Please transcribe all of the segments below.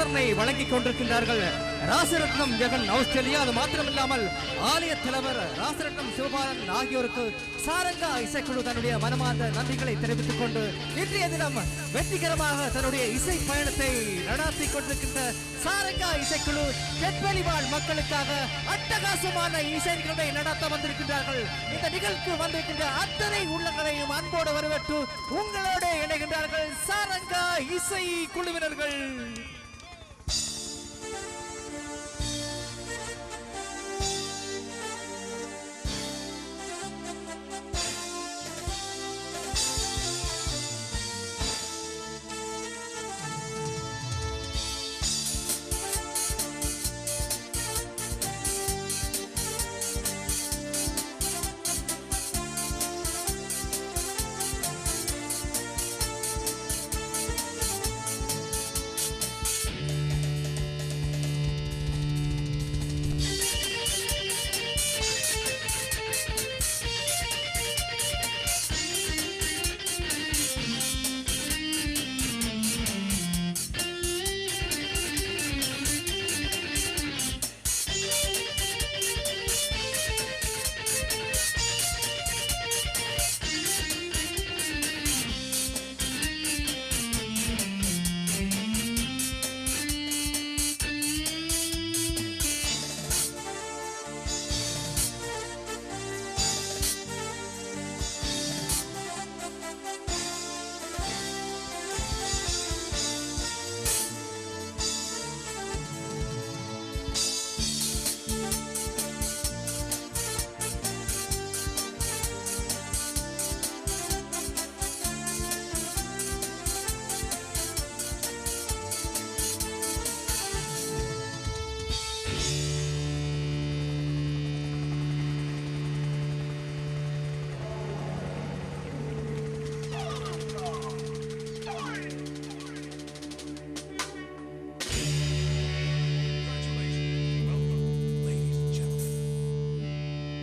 அனுசரணை வழங்கிக் கொண்டிருக்கின்றார்கள் ராசரத்னம் ஜெகன் ஆஸ்திரேலியா. அது மாத்திரமில்லாமல் ஆலய தலைவர் ராசரத்னம் சிவபாலன் ஆகியோருக்கு சாரங்கா இசைக்குழு தன்னுடைய மனமார்ந்த நன்றிகளை தெரிவித்துக் கொண்டு இன்றைய தினம் வெற்றிகரமாக தன்னுடைய இசை பயணத்தை நடாத்தி கொண்டிருக்கின்ற சாரங்கா இசைக்குழு தென்வெளிவாழ் மக்களுக்காக அட்டகாசமான இசை நிகழ்வை நடத்த வந்திருக்கின்றார்கள். இந்த நிகழ்வுக்கு வந்திருக்கின்ற அத்தனை உள்ளங்களையும் அன்போடு வரவேற்று உங்களோடு இணைகின்றார்கள் சாரங்கா இசை குழுவினர்கள்.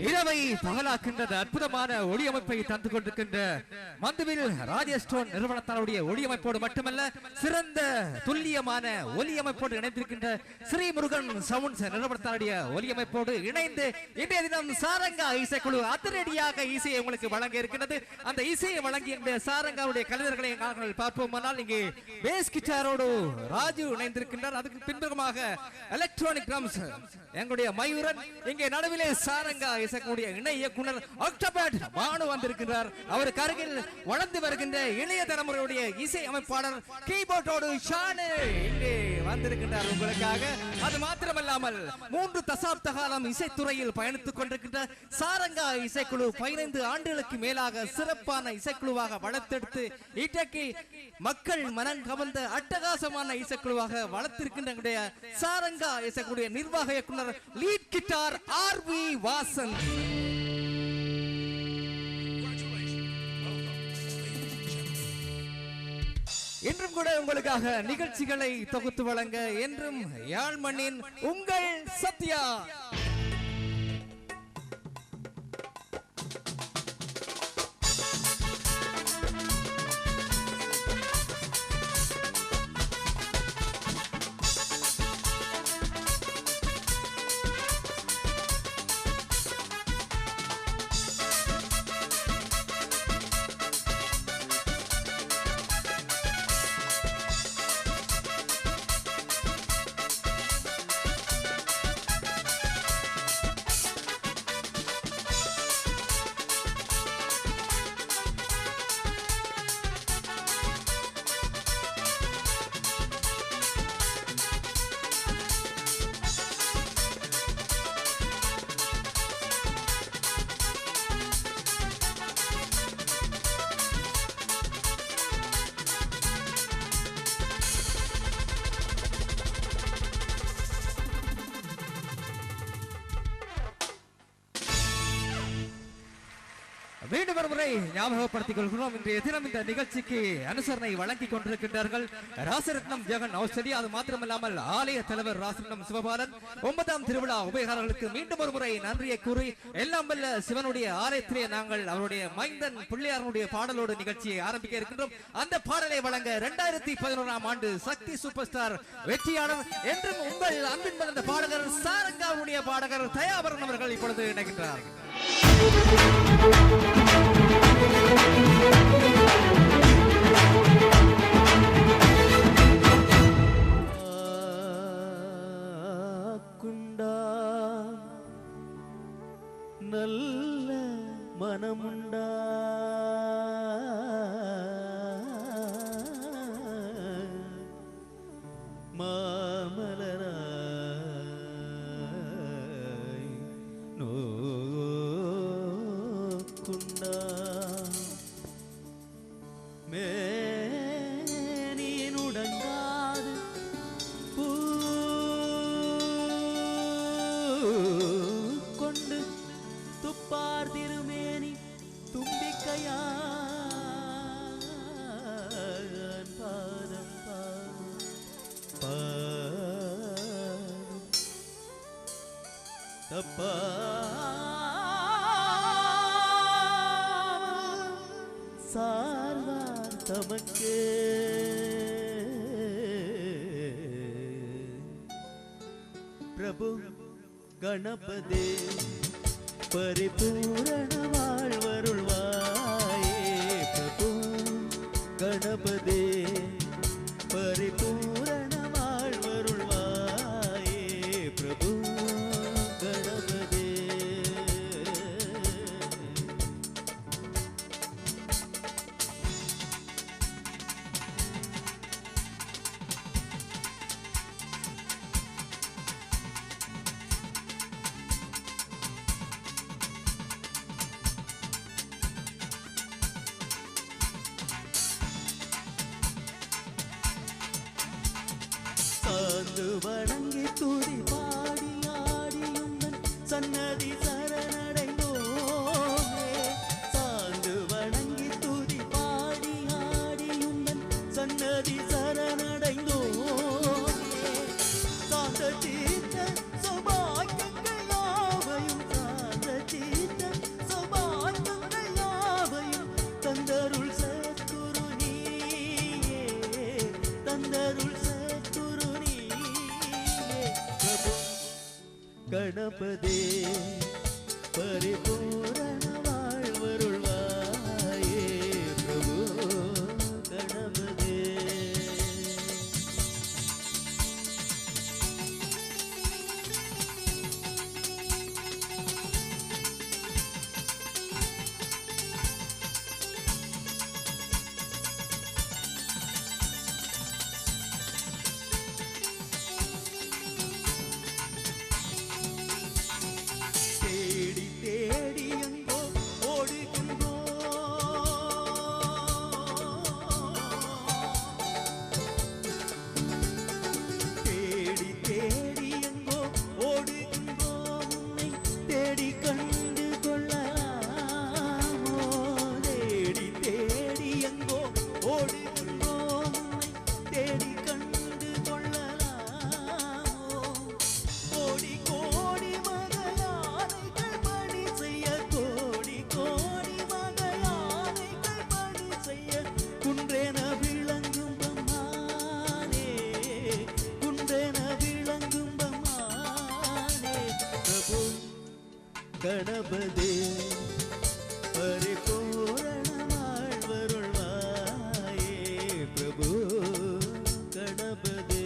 இரவை பகலாக்கின்றது அற்புதமான ஒளியமைப்பை தந்து கொண்டிருக்கின்ற மந்துவில் ராஜஸ்டோன் நிறுவனத்தாருடைய ஒளியமைப்போடு மட்டுமல்ல சிறந்த துல்லியமான ஒலியமைப்போடு இணைந்திருக்கின்ற ஸ்ரீமுருகன் சவுண்ட்ஸ் நிறுவனத்தாருடைய ஒலியமைப்போடு இணைந்து இன்றைய தினம் சாரங்கா இசைக்குழு அதிரடியாக இசையை உங்களுக்கு வழங்க இருக்கிறது. அந்த இசையை வழங்கிய சாரங்காவுடைய கலைஞர்களை நாங்கள் பார்ப்போமானால் இங்கே பேஸ் கிட்டாரோடு ராஜு இணைந்திருக்கின்றார். அதுக்கு பின்புறமாக எலக்ட்ரானிக் ட்ரம்ஸ் எங்களுடைய மயூரன், இங்கே நடுவிலே சாரங்கா இசைக்குடைய இணை இயக்குனர் ஆக்டோபட் பானு வந்திருக்கிறார். அவருக்கு அருகில் வளர்ந்து வருகின்ற இளைய தலைமுறையுடைய இசை அமைப்பாளர் கீபோர்டோடு ஷானு இங்கே வந்திருக்கின்றார் உங்களுக்காக. அது மாத்திரமல்லாமல் 3 தசாப்த காலம் இசைத்துறையில் பயணித்துக் கொண்டிருக்கின்ற சாரங்கா இசைக்குழு 15 ஆண்டுகளுக்கு மேலாக சிறப்பான இசைக்குழுவாக வளர்த்தெடுத்து இன்றைக்கு மக்கள் மனம் கவர்ந்த அட்டகாசமான இசைக்குழுவாக வளர்த்திருக்கின்ற சாரங்கா இசைக்குழுடைய நிர்வாக இயக்குனர் லீட் கிட்டார் ஆர்வி வாசன். இன்றும் கூட உங்களுக்காக நிகழ்ச்சிகளை தொகுத்து வழங்க என்றும் யாழ்மண்ணின் உங்கள் சத்யா. மீண்டும் ஒருமுறை ஞாபகப்படுத்திக் கொள்கிறோம். இன்றைய தினம் இந்த நிகழ்ச்சிக்கு அனுசரணை வழங்கிக் கொண்டிருக்கின்றார்கள் ராசரத்னம் ஜெகன் ஆஸ்திரேலியா. அது மாத்திரமல்லாமல் ஆலய தலைவர் ராசரத்னம் சிவபாலன். 9ஆம் திருவிழா உபயகாரர்களுக்கு மீண்டும் ஒரு முறை நன்றியை கூறி எல்லாம் வல்ல சிவனுடைய ஆலயத்திலே நாங்கள் அவருடைய மைந்தன் பிள்ளையாரனுடைய பாடலோடு நிகழ்ச்சியை ஆரம்பிக்க இருக்கின்றோம். அந்த பாடலை வழங்க 2011ஆம் ஆண்டு சக்தி சூப்பர் ஸ்டார் வெற்றியாளர் என்றும் உங்கள் அன்பின் மலர்ந்த பாடகர் சாரங்காவுடைய பாடகர் தயாபரன் அவர்கள் இப்பொழுது இணைகின்றார். குண்டா நல்ல மனமுண்டா மாமலராய் நோக்குண்டா மேனியுடங்காது பூ கொண்டு துப்பார் திருமேனி தும்பிக்கையான் பாதம் தப்பா சார்வார் தமக்கே பிரபு கணபதே பரிபூரண வாழ்வருள்வாயே. பிரபு கணபதே பரிபூரண வாழ்வருள்வாயே. பிரபு கணபதே சார்ந்து வணங்கி துதி பாடி ஆடியுந்தன் சன்னதி சரணடைந்தோமே. சார்ந்து வணங்கி துதி பாடி ஆடியுந்தன் சன்னதி சரணடைந்தோமே. சாந்த தீர்த்த சௌபாக்கியங்கள் யாவையும் சாந்த தீர்த்த சௌபாக்கியங்கள் யாவையும் தந்தருள் சத்குரு நீயே தந்தருள் கணபதே பரிபூரண வாழ்வருள்வாயே. பிரபு கணபதே கணபதே பரிபூரண வாழ்வருள்வாயே. பிரபு கணபதே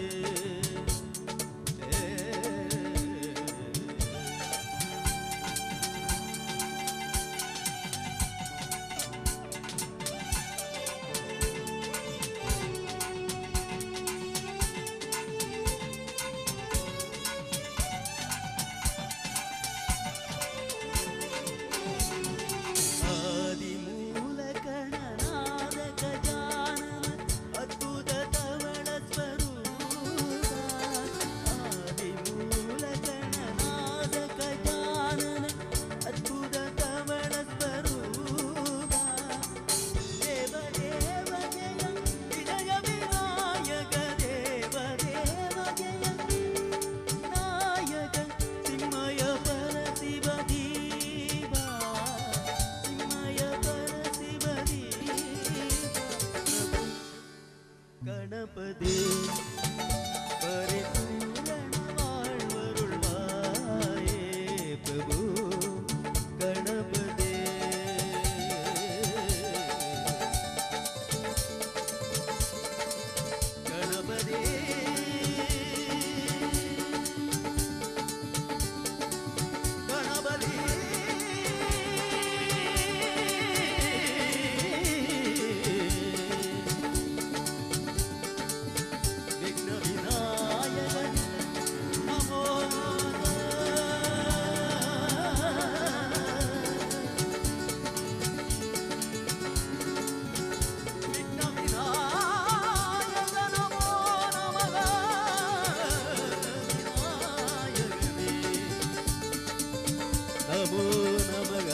ஆதிமூல கணநாத கஜானன அற்புத नमो नमः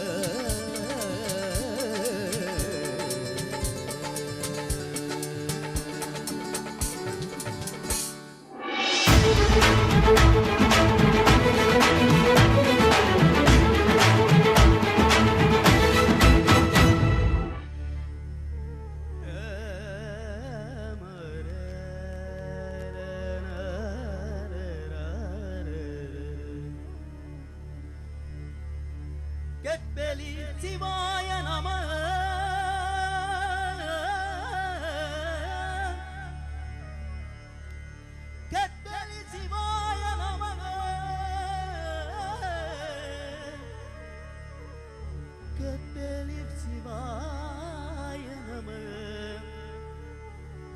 கெட்பெலி சிவாய நமः கெட்பெலி சிவாய நமः கெட்பெலி சிவாய நமः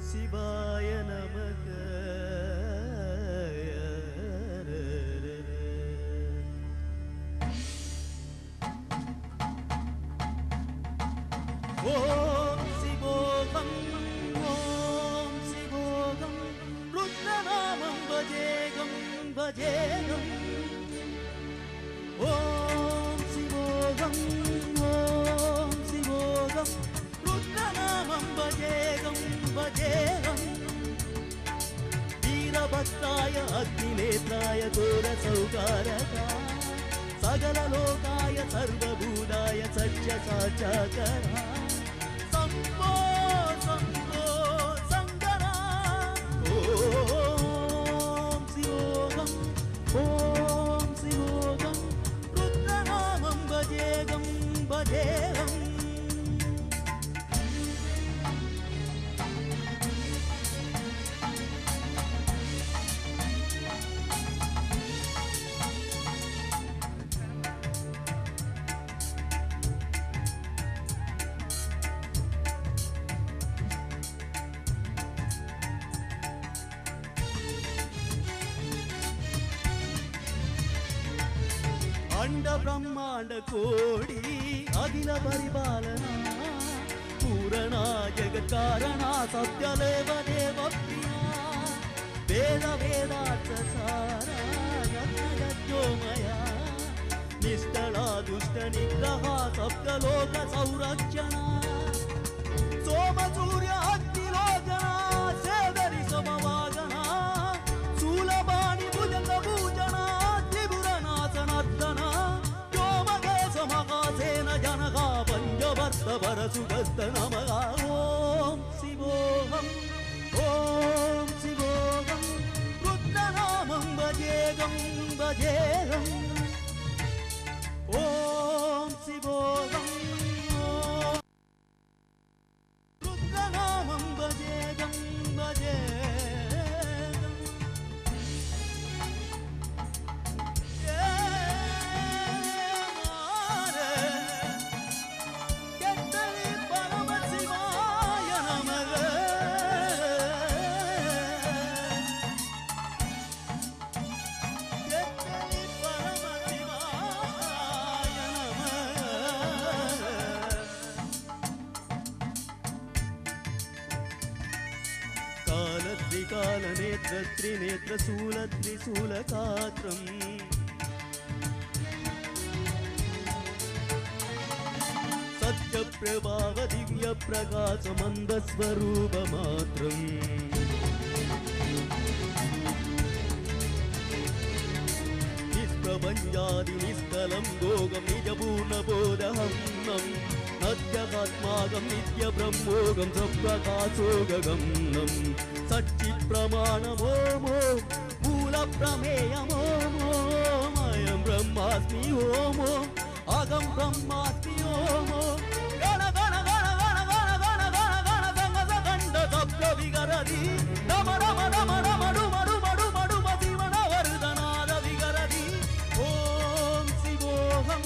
சிவாய நமः ஓம் சிவோகம் ருத்ரநாமம் பஜேகம் பஜேகம் ஓம் சிவோகம் ருத்ரநாமம் பஜேகம் பஜேகம் வீரபக்தாய அக்னிநேத்ராய கோரசௌகாரகா சகல லோகாய சர்வபூதாய சத்ய சாட்சாகரா சம்போ சம்போ சங்கரா ஓம் சிவோகம் ருத்ரநாமம் பஜேகம் பஜேகம் अंड ब्रह्मांड कोडी अखिल परिपालना पूरणा जगत कारणा सत्यदेव देव प्रिया वेद वेदार्थ सारा यज्ञोमया निष्ठला दुष्ट निग्रह सप्तलोक संरक्षणा सोम सूर्य अग्निलोचना सेवरि समवागना शूलबाणि भुजंग पूजना महासेन जनगा पंचवर्त परसुगस्त नमः ओम शिवोहम रुद्रनामं भजेगं भजेगं ओम शिवोहम रुद्रनामं भजेगं भजेगं कालनेत्र त्रिनेत्र शूल त्रिशूलकात्रम् सत्यप्रभाव दिव्य प्रकाश मंद स्वरूप मात्रम् निष्प्रपञ्चादि निष्कलं भोगं निजपूर्ण बोधहम् नद्यकात्मागं नित्य ब्रह्मोगं सप्रकाशोगगम् सच्चि प्रमाणमोमो मूल प्रमेयमोमो अयं ब्रह्मास्मि ओमो अगं ब्रह्मास्मि ओमो गण गण गण गण गण गण गण गण संग सगण्ड सप्त विगरति नम नम नम नम डु मडु मडु मडु मदिवण वर्धनाद विगरति ओम शिवोहम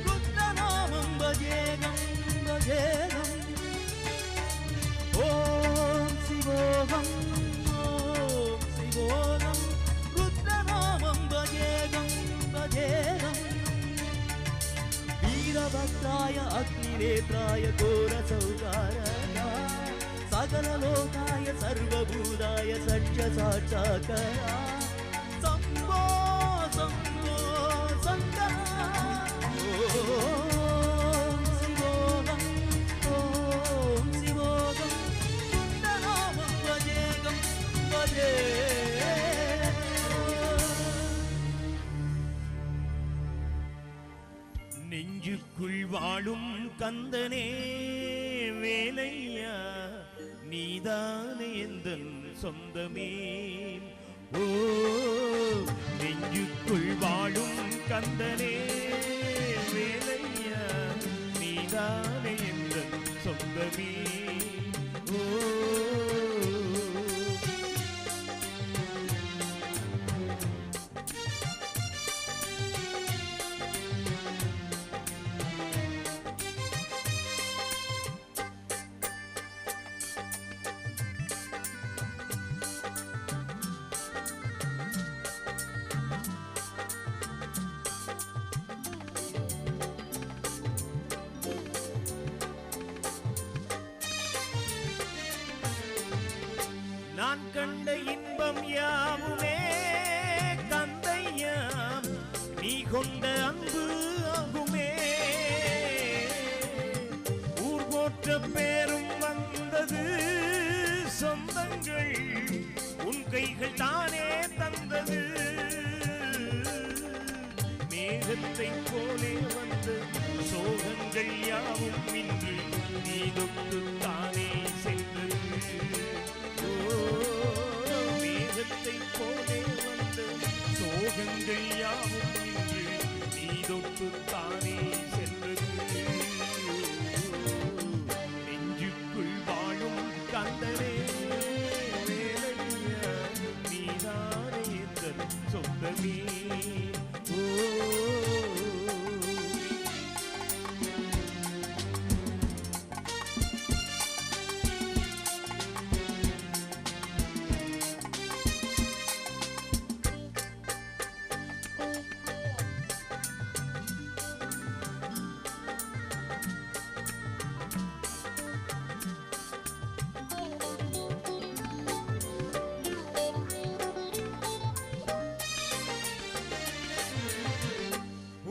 रुद्रनामं भजेगं भजेगं ओम शिवोहम रुद्रनामं भजेगं भजेगं वीरभद्राय अग्निनेत्राय घोरसौकाराय सकल लोकाय सर्वभूताय सत्य साक्षात्काराय शम्भो शम्भो நெஞ்சுக்குள் வாழும் கந்தனே வேலையா நீதானே எந்தன் சொந்தமே ஓ நெஞ்சுக்குள் வாழும் கந்தனே வேலையா நீதானே எந்தன் சொந்தமே ஓ நான் கண்ட இன்பம் யாவுமே கந்தையா நீ கொண்ட அன்பு ஆகுமே ஊர் போற்ற பேரும் வந்தது சொந்தங்கள் உன் கைகள் தானே தந்தது மேகத்தை போலே வந்த சோகங்கள் யாவும் இன்று நீ தொட்டு தானே சென்றது மேகத்தை போலே வந்த சோகங்கள் யாவும் இன்று நீ தொட்டு தானே சென்றது நெஞ்சுக்குள் வாழும் கந்தனே வேலையா நீதானே எந்தன் சொந்தமே ஓ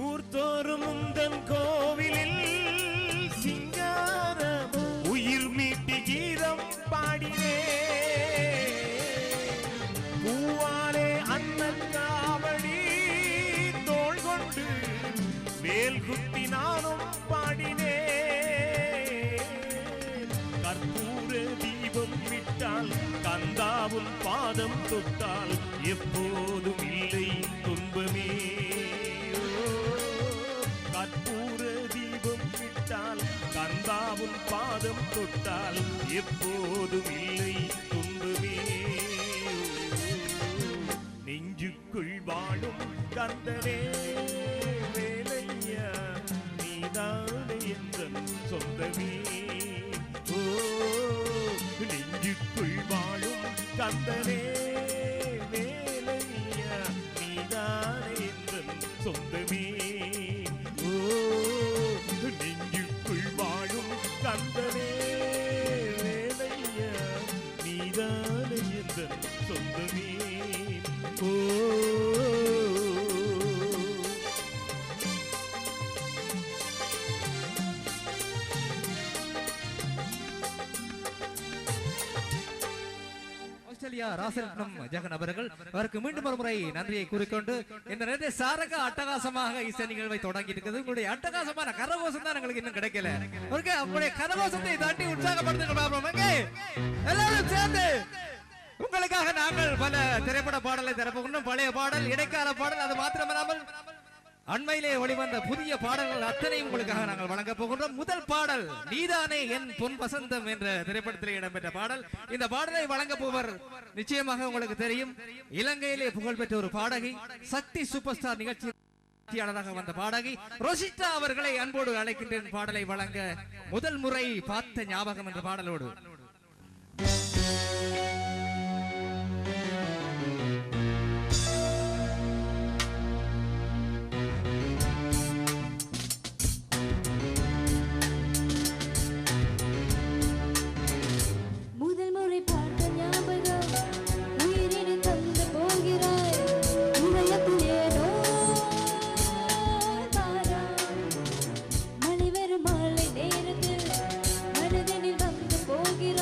ஊர்தோறும் உந்தன் கோவிலில் சிங்காரம் உயிர் மீட்டி கீதம் பாடினே பூவாலே அண்ணன் காவடி தோள் கொண்டு வேல் குத்தி நானும் பாடினே கற்பூர தீபம் விட்டால் கந்தாவும் பாதம் தொட்டால் எப்போதும் இல்லை துன்பமே கற்பூர தீபம் விட்டால் கந்தாவும் பாதம் தொட்டால் எப்போதும் இல்லை துன்பமே நெஞ்சுக்குள் வாழும் கந்தனே வேலையா நீதானே எந்தன் சொந்தமே ஓ நெஞ்சுக்குள் வாழும் கந்தனே வேலையா நீதானே எந்தன் சொந்தமே நெஞ்சுக்குள் வாழும் கந்தனே வேலையா நீதானே எந்தன் சொந்தமே ஓ ஆஸ்திரேலியா ராசரத்னம் ஜெகன் அவர்கள் அவருக்கு மீண்டும் ஒரு முறை நன்றியை கூறிக்கொண்டு இந்த நேரத்தை சாரக அட்டகாசமாக இசை நிகழ்வை தொடங்கி இருக்குது உங்களுடைய அட்டகாசமான கரகோஷம் தான் எங்களுக்கு இன்னும் கிடைக்கல ஓகே உங்களுடைய கரகோஷத்தை தாண்டி உற்சாகப்படுத்துங்க பாப்போம் எங்கே எல்லாரும் சேர்ந்து உங்களுக்காக நாங்கள் பல திரைப்பட பாடலை தரப்போகின்றோம் பழைய பாடல் இடைக்கால பாடல் அது மாத்திரமல்லாமல் அண்மையிலே வெளிவந்த புதிய பாடல்கள் அத்தனையும் உங்களுக்காக நாங்கள் வழங்க போகின்றோம் முதல் பாடல் நீதானே என் பொன் வசந்தம் என்ற திரைப்படத்திலே இடம்பெற்ற பாடல் இந்த பாடலை வழங்க போவர் நிச்சயமாக உங்களுக்கு தெரியும் இலங்கையிலே புகழ்பெற்ற ஒரு பாடகி சக்தி சூப்பர் ஸ்டார் நிகழ்ச்சியாளராக வந்த பாடகி ரோஷிதா அவர்களை அன்போடு அழைக்கின்றேன் பாடலை வழங்க முதல் முறை பார்த்த ஞாபகம் என்ற பாடலோடு மழை வரும் மாலை நேரத்தில் மனதினில் வந்து போகிறாய்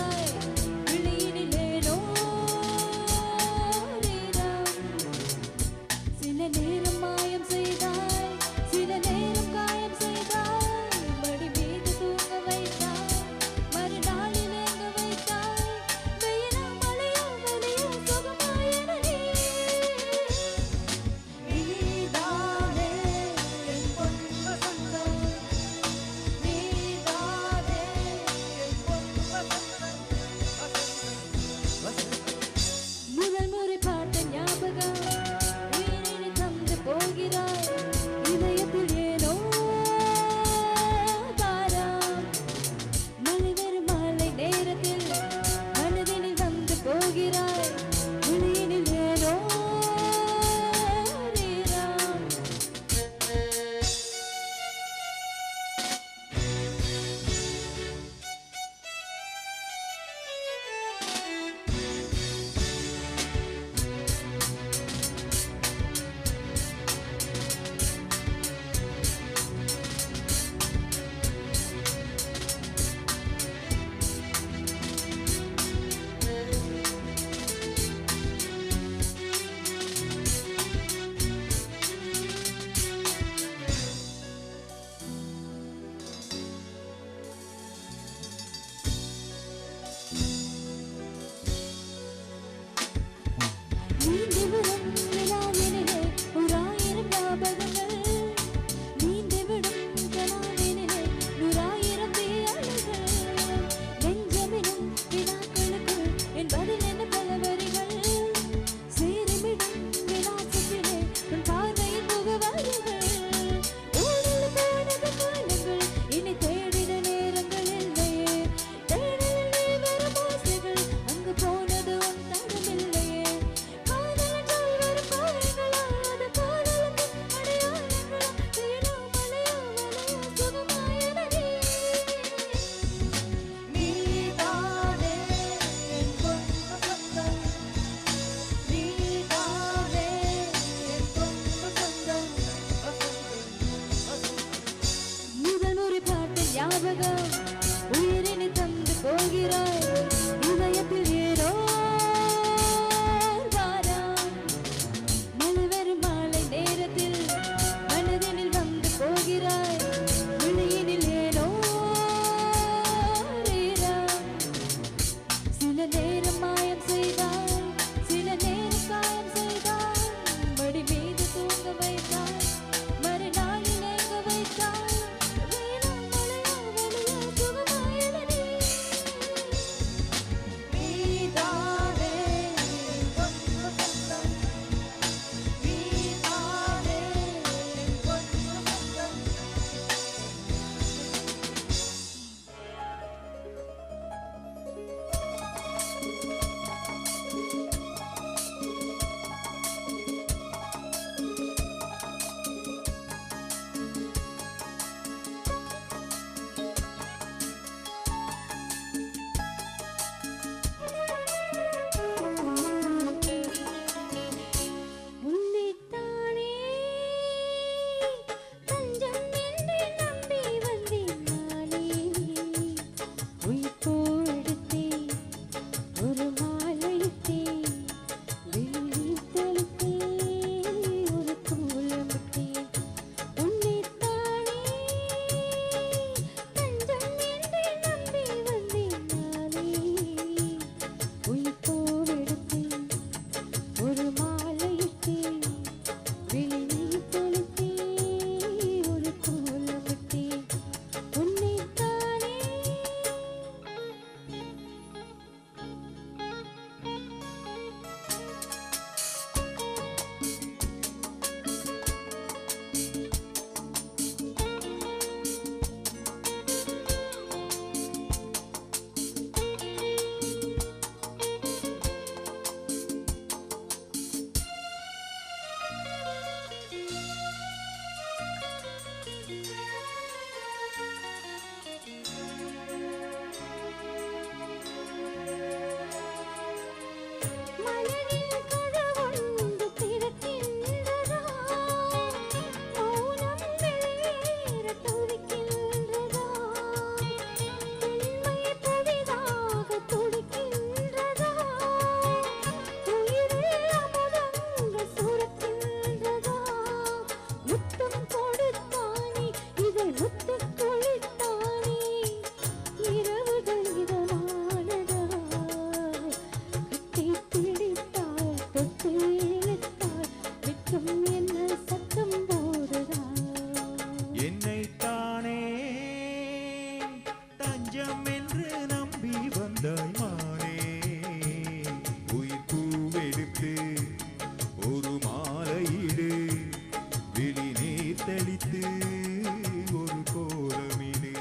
தெளித்து ஒரு கோலமிடு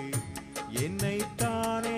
என்னைத்தானே.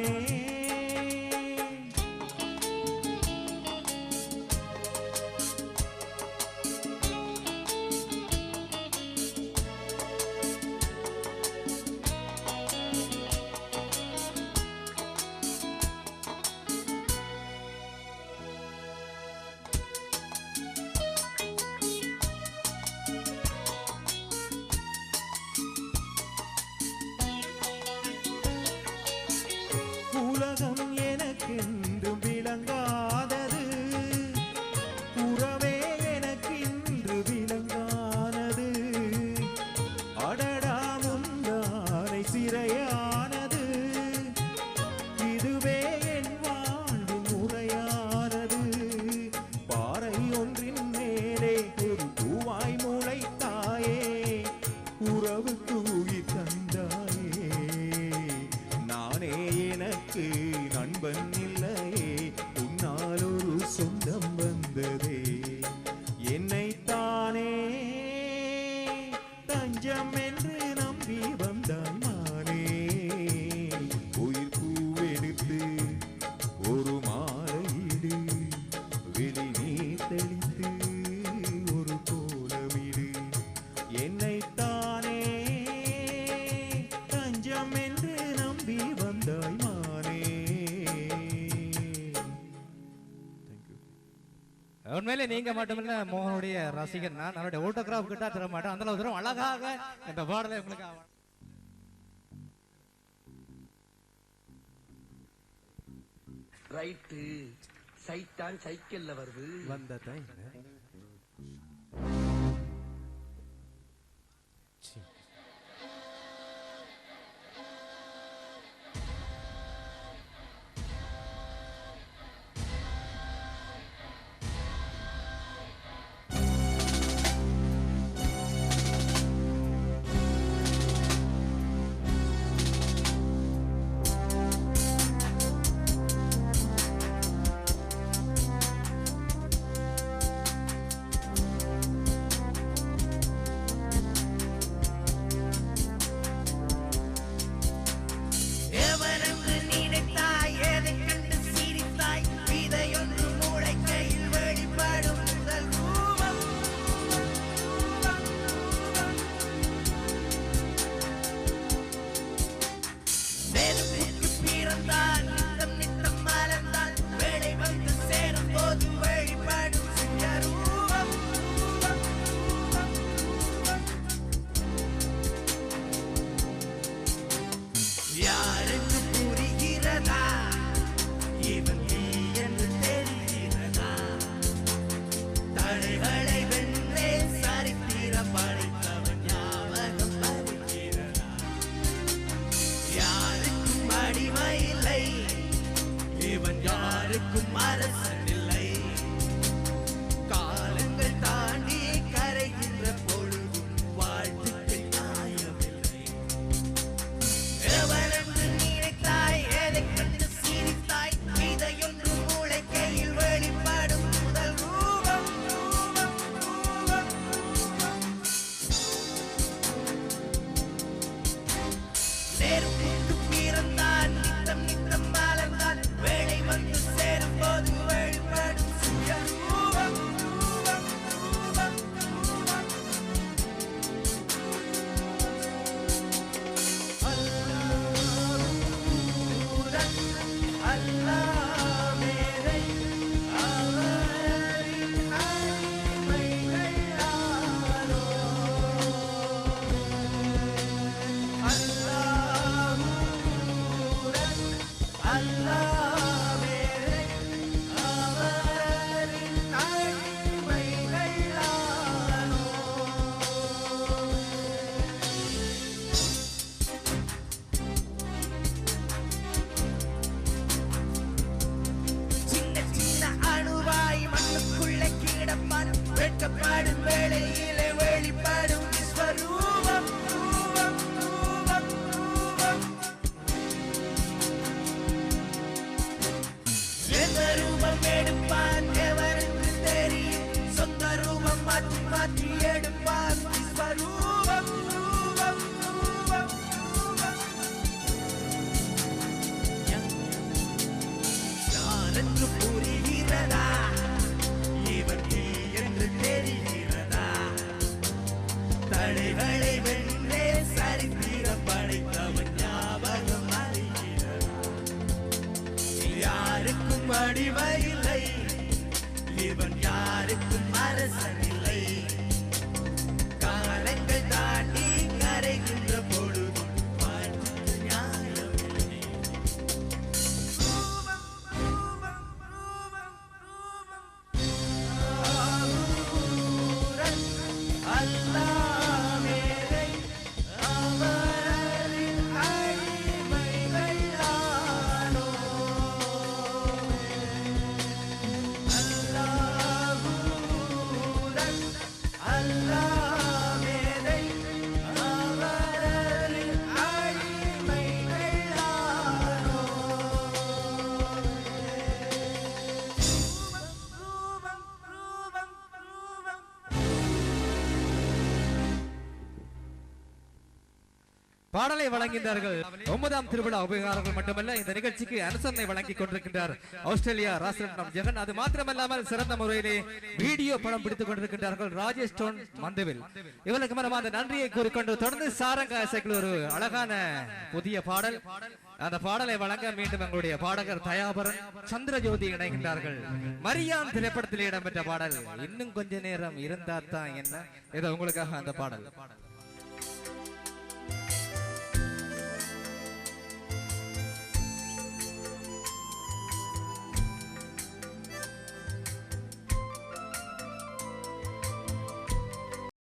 உலகம் எனக்கென்றும் விளங்காதது, உறவே எனக்கின்று விளங்கானது. அடடா முந்தானை சிறையானது, இதுவே என் வாழ்வின் முறையானது. பாறை ஒன்றின் மேலே ஒரு பூவாய் முளைத்தாயே, உறவுக்கு உயிர் தந்தாயே. நானே எனக்கு நண்பன் இல்லையே, உன்னால் ஒரு சொந்தம் வந்ததே. என்னைத்தானே தஞ்சம் என்று நம்பி வந்தான் மானே. உயிர் பூவெடுத்து ஒரு மாலையிடு, வெளி நீர் தெளித்து ஒரு கோலமிடு என்னைத்தானே. தஞ்சம் என்று நம்பி வந்தாய் மானே. உண்மையிலே நீங்க மட்டுமில்ல மோகனுடைய ரசிகன் நான். அவருடைய ஓட்டோகிராஃப் கிட்ட தர மாட்டேன். அந்த அளவு தூரம் அழகாக இந்த பாடலை உங்களுக்கு ரைட்டு சைத்தான் சைக்கிள்ல வருது வந்ததை தடைகளை வென்றே சரித்திரம் படைத்தவன் ஞாபகம் அறிகிறார். யாருக்கும் அடிமையில்லை, இவன் யாருக்கும் அரசன் இல்லை. காலங்கள் தாண்டி கரைகின்ற பொழுது மாற்று நியாயமில்லை. அல்லாஹ் மேலை அவரின் அடிமைகள் ஆனோமே. அல்லாஹ் மேலை அவரின் அடிமைகள் பாடலை வழங்கினார்கள் 9ஆம் திருவிழா உபகாரங்கள் மட்டுமல்ல, இந்த நிகழ்ச்சிக்கு அனுசரணை வழங்கிக் கொண்டிருக்கின்றார் ஆஸ்திரேலியா ராசரட்னம் ஜெகன். அது மாத்திரமல்லாமல் சிறந்த முறையிலே வீடியோ படம் பிடித்துக் கொண்டிருக்கின்றார்கள் ராஜேஷ் ஸ்டோன் மந்தவில். இவர்களுக்கு மனமார்ந்த நன்றியை கூறிக்கொண்டு தொடர்ந்து சாரங்க இசைக்குழு ஒரு அழகான புதிய பாடல். அந்த பாடலை வழங்க மீண்டும் எங்களுடைய பாடகர் தயாபரன் சந்திரஜோதி இணைகின்றார்கள். மரியான் திரைப்படத்தில் இடம்பெற்ற பாடல் இன்னும் கொஞ்ச நேரம் இருந்தா தான் என்ன, ஏதோ உங்களுக்காக அந்த பாடல்.